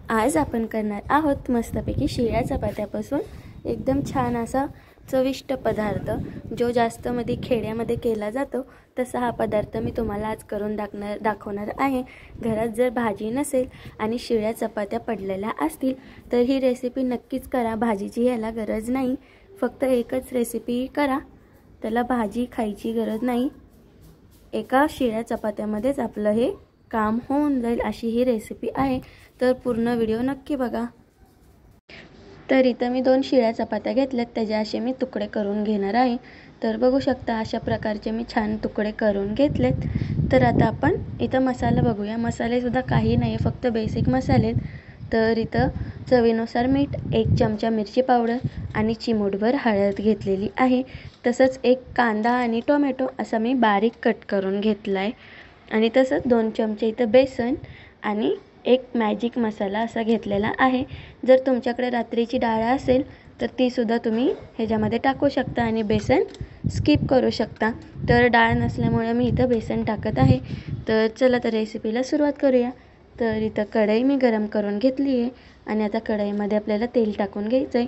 आज आपण करणार आहोत मस्तपैकी शिळ्या चपात्यापासून एकदम छान असा चविष्ट पदार्थ, जो जास्त मध्ये खेड्यामध्ये केला जातो तसा हा पदार्थ मी तुम्हाला आज करून दाखवणार आहे। घरात जर भाजी नसेल आणि शिळ्या चपात्या पडलेल्या असतील तर ही रेसिपी नक्कीच करा। भाजीची याला गरज नाही, फक्त एकच रेसिपी करा, त्याला भाजी खायची गरज नाही। एका शिळ्या चपात्यामध्येच आपलं हे काम होऊन जाईल अशी ही रेसिपी आहे, तर पूर्ण व्हिडिओ नक्की बघा। तर इथं मी 2 शिळ्या चपात्या घेतल्यात, त्याचे असे मी तुकडे करून घेणार आहे। तर बघू शकता अशा प्रकारचे मी छान तुकडे करून घेतलेत। तर आता आपण इथं मसाला बघूया। मसाले सुद्धा काही नाही, फक्त बेसिक मसाले। तर इथं चवीनुसार मीठ, 1 चमचा मिरची पावडर आणि चिमूटभर हळद घेतलेली आहे। तसंच 1 कांदा आणि टोमॅटो असा मी बारीक कट करून घेतलाय आणि तसंच 2 चमचे इथं बेसन आणि 1 मॅजिक मसाला असा घेतलेला आहे। जर तुमच्याकडे रात्रीची डाळ असेल तर ती सुद्धा तुम्ही ह्याच्यामध्ये टाकू शकता आणि बेसन स्किप करू शकता। तर डाळ नसल्यामुळे मी इथं बेसन टाकत आहे। तर चला तर रेसिपीला सुरुवात करूया। तर इथं कढई मी गरम करून घेतली आहे आणि आता कढईमध्ये आपल्याला तेल टाकून घ्यायचं आहे।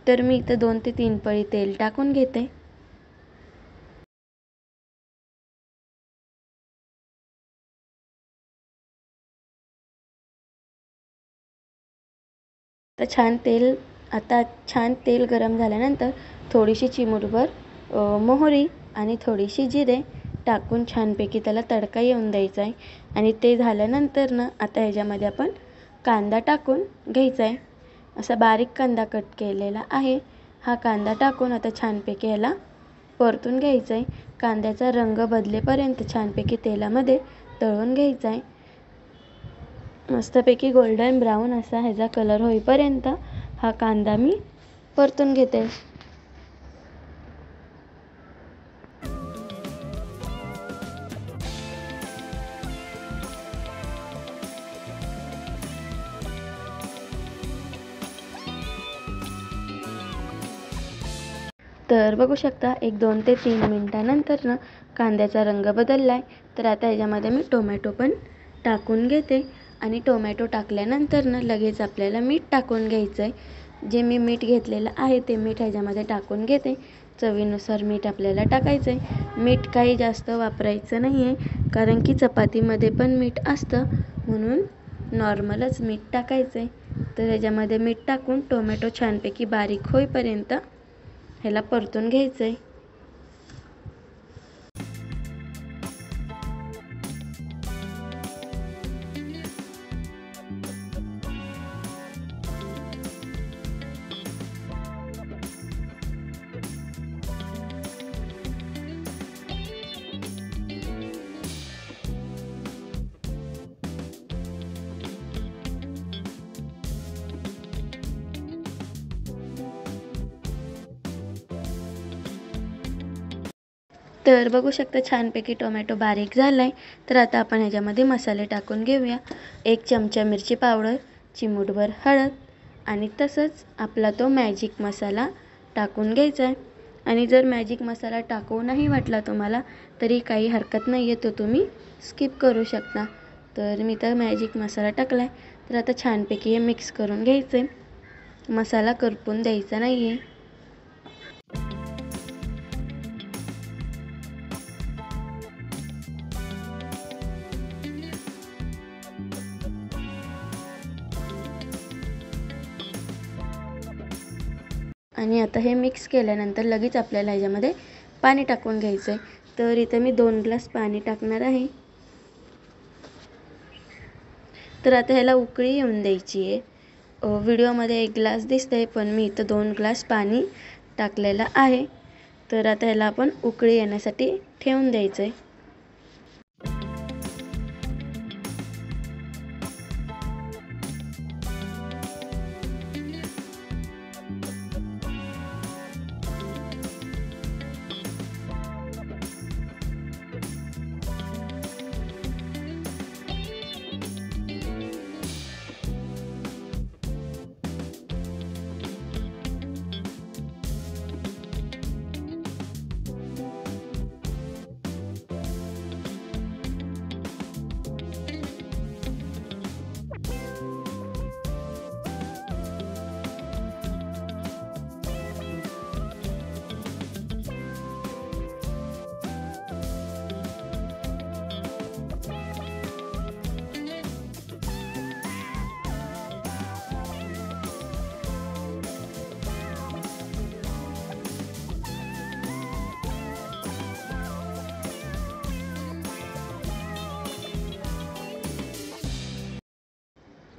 तर मी इथं 2 ते 3 पळी तेल टाकून घेते। तर छान तेल गरम झाल्यानंतर थोडीशी चिमूटभर मोहरी आणि थोडीशी जिरे टाकून छानपैकी त्याला तडका येऊन द्यायचा आहे। आणि ते झाल्यानंतर ना आता ह्याच्यामध्ये आपण कांदा टाकून घ्यायचा आहे। असा बारीक कांदा कट केलेला आहे। हा कांदा टाकून आता छानपैकी ह्याला परतून घ्यायचा आहे। कांद्याचा रंग बदलेपर्यंत छानपैकी तेलामध्ये तळून घ्यायचा आहे। मस्तपैकी गोल्डन ब्राउन असा ह्याचा कलर होईपर्यंत हा कांदा मी परतून घेते। तर बघू शकता 1-2 ते 3 मिनिटांनंतर ना कांद्याचा रंग बदललाय। तर आता ह्याच्यामध्ये मी टोमॅटो पण टाकून घेते आणि टोमॅटो टाकल्यानंतर ना लगेच आपल्याला मीठ टाकून घ्यायचं आहे। जे मी मीठ घेतलेलं आहे ते मीठ ह्याच्यामध्ये टाकून घेते। चवीनुसार मीठ आपल्याला टाकायचं आहे। मीठ काही जास्त वापरायचं नाही आहे, कारण की चपातीमध्ये पण मीठ असतं, म्हणून नॉर्मलच मीठ टाकायचं आहे। तर ह्याच्यामध्ये मीठ टाकून टोमॅटो छानपैकी बारीक होईपर्यंत ह्याला परतून घ्यायचं आहे। तर बघू शकता छानपैकी टोमॅटो बारीक झालाय। तर आता आपण ह्याच्यामध्ये मसाले टाकून घेऊया। 1 चमचा मिरची पावडर, चिमूटभर हळद आणि तसंच आपला तो मॅजिक मसाला टाकून घ्यायचा आहे। आणि जर मॅजिक मसाला टाकू नाही वाटला तुम्हाला तरी काही हरकत नाही आहे, तो तुम्ही स्किप करू शकता। तर मी तर मॅजिक मसाला टाकलाय। तर आता छानपैकी हे मिक्स करून घ्यायचं आहे, मसाला करपून द्यायचा नाही आहे। आणि आता हे मिक्स केल्यानंतर लगेच आपल्याला ह्याच्यामध्ये पाणी टाकून घ्यायचं आहे। तर इथे मी 2 ग्लास पाणी टाकणार आहे। तर आता ह्याला उकळी येऊन द्यायची आहे। व्हिडिओमध्ये 1 ग्लास दिसतंय, पण मी इथं 2 ग्लास पाणी टाकलेलं आहे। तर आता ह्याला आपण उकळी येण्यासाठी ठेवून द्यायचं आहे।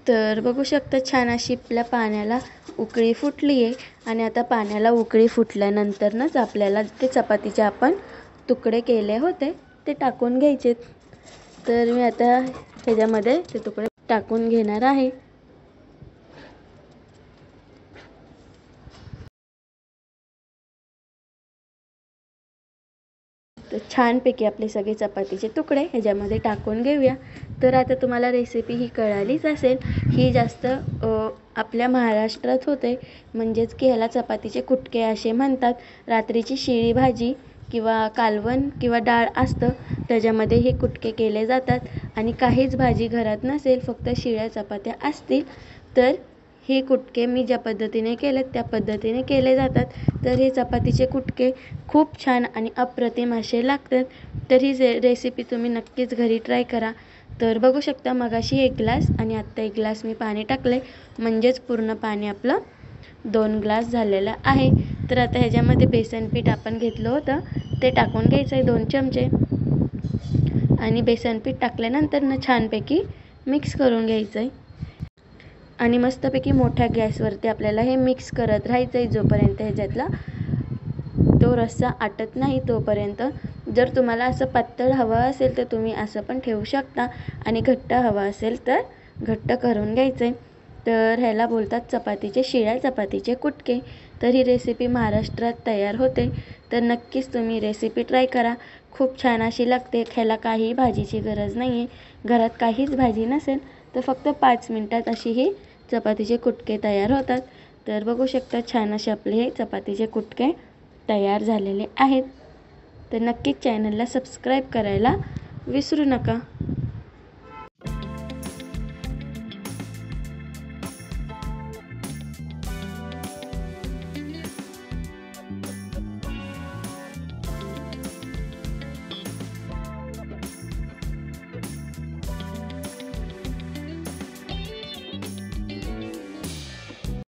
तर बघू शकता छान अशी आपल्या पाण्याला उकळी फुटली आहे आणि आता पाण्याला उकळी फुटल्यानंतरच आपल्याला ते चपातीचे आपण तुकडे केले होते ते टाकून घ्यायचे। तर मी आता ह्याच्यामध्ये ते तुकडे टाकून घेणार आहे। तर छानपैकी आपले सगळे चपातीचे तुकडे ह्याच्यामध्ये टाकून घेऊया। तर आता तुम्हाला रेसिपी ही कळालीच असेल, ही जास्त आपल्या महाराष्ट्रात होते, म्हणजेच की ह्याला चपातीचे कुटके असे म्हणतात। रात्रीची शिळी भाजी किंवा कालवण किंवा डाळ असतं त्याच्यामध्ये हे कुटके केले जातात आणि काहीच भाजी घरात नसेल, फक्त शिळ्या चपात्या असतील तर हे कुटके मी ज्या पद्धतीने केलेत त्या पद्धतीने केले जातात। तर हे चपातीचे कुटके खूप छान आणि अप्रतिम असे लागतात। तर ही रेसिपी तुम्ही नक्कीच घरी ट्राय करा। तर बघू शकता मगाशी 1 ग्लास आणि आत्ता 1 ग्लास मी पाणी टाकले, म्हणजेच पूर्ण पाणी आपलं 2 ग्लास झालेलं आहे। तर आता ह्याच्यामध्ये बेसन पीठ आपण घेतलं होतं ते टाकून घ्यायचं आहे 2 चमचे आणि बेसन पीठ टाकल्यानंतर छानपैकी मिक्स करून घ्यायचं आहे आणि मस्तपैकी मोठ्या गॅसवरती आपल्याला हे मिक्स करत राहायचं आहे जोपर्यंत ह्याच्यातला तो रस्सा आटत नाही तोपर्यंत। जर तुम्हाला असं पातळ हवं असेल तर तुम्ही असं पण ठेवू शकता आणि घट्ट हवं असेल तर घट्ट करून घ्यायचं आहे। तर ह्याला बोलतात चपातीचे शिळ्या चपातीचे कुटके। तर ही रेसिपी महाराष्ट्रात तयार होते, तर नक्कीच तुम्ही रेसिपी ट्राय करा। खूप छान अशी लागते। ह्याला काही भाजीची गरज नाही आहे, घरात काहीच भाजी नसेल तर फक्त 5 मिनिटात अशी ही चपातीचे कुटके तयार होतात। तर बघू शकता छान असे आपले हे चपातीचे कुटके तयार झालेले आहेत। तर नक्कीच चॅनलला सबस्क्राईब करायला विसरू नका।